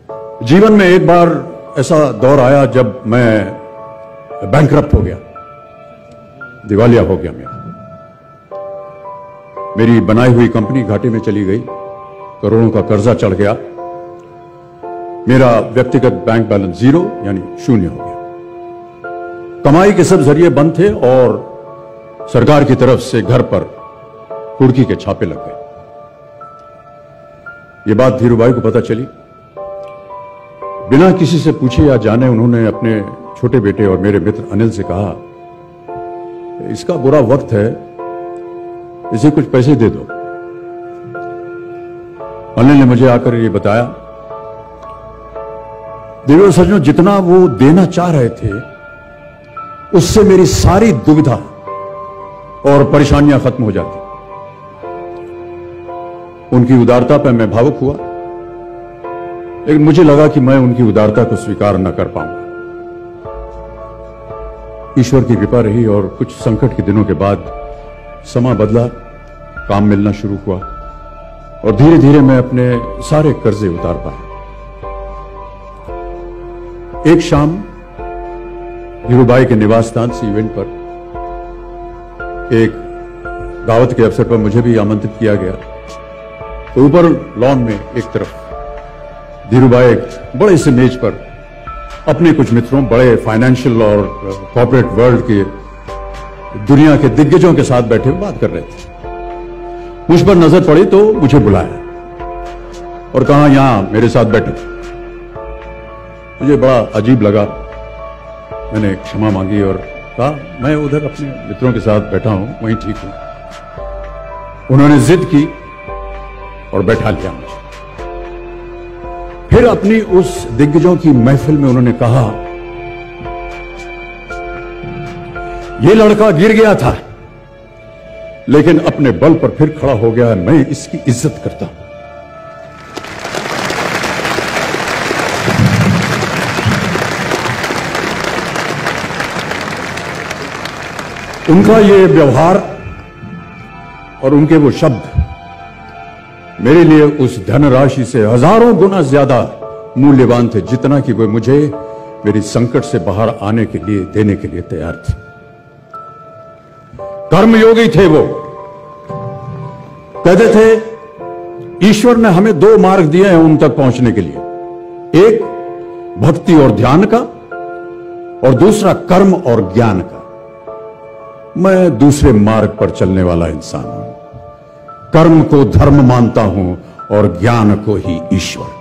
जीवन में एक बार ऐसा दौर आया जब मैं बैंकरप्ट हो गया, दिवालिया हो गया। मेरी बनाई हुई कंपनी घाटे में चली गई, करोड़ों का कर्जा चढ़ गया, मेरा व्यक्तिगत बैंक बैलेंस जीरो यानी शून्य हो गया। कमाई के सब जरिए बंद थे और सरकार की तरफ से घर पर कुर्की के छापे लग गए। ये बात धीरूभाई को पता चली। बिना किसी से पूछे या जाने उन्होंने अपने छोटे बेटे और मेरे मित्र अनिल से कहा, इसका बुरा वक्त है, इसे कुछ पैसे दे दो। अनिल ने मुझे आकर ये बताया, देवर सज्जनों, जितना वो देना चाह रहे थे उससे मेरी सारी दुविधा और परेशानियां खत्म हो जाती। उनकी उदारता पर मैं भावुक हुआ, लेकिन मुझे लगा कि मैं उनकी उदारता को स्वीकार न कर पाऊंगा। ईश्वर की कृपा रही और कुछ संकट के दिनों के बाद समा बदला, काम मिलना शुरू हुआ और धीरे धीरे मैं अपने सारे कर्जे उतार पाया। एक शाम धीरूभाई के निवास स्थान से इवेंट पर एक दावत के अवसर पर मुझे भी आमंत्रित किया गया। तो ऊपर लॉन में एक तरफ धीरूभाई एक बड़े से मेज पर अपने कुछ मित्रों, बड़े फाइनेंशियल और कॉर्पोरेट वर्ल्ड के दुनिया के दिग्गजों के साथ बैठे हुए बात कर रहे थे। मुझ पर नजर पड़ी तो मुझे बुलाया और कहा, यहां मेरे साथ बैठो। मुझे बड़ा अजीब लगा। मैंने क्षमा मांगी और कहा, मैं उधर अपने मित्रों के साथ बैठा हूं, वहीं ठीक हूं। उन्होंने जिद की और बैठा लिया मुझे। फिर अपनी उस दिग्गजों की महफिल में उन्होंने कहा, यह लड़का गिर गया था लेकिन अपने बल पर फिर खड़ा हो गया है, मैं इसकी इज्जत करता हूं। उनका ये व्यवहार और उनके वो शब्द मेरे लिए उस धनराशि से हजारों गुना ज्यादा मूल्यवान थे, जितना कि वे मुझे मेरी संकट से बाहर आने के लिए देने के लिए तैयार थे। कर्मयोगी थे वो। कहते थे, ईश्वर ने हमें दो मार्ग दिए हैं उन तक पहुंचने के लिए, एक भक्ति और ध्यान का और दूसरा कर्म और ज्ञान का। मैं दूसरे मार्ग पर चलने वाला इंसान हूं। कर्म को धर्म मानता हूं और ज्ञान को ही ईश्वर।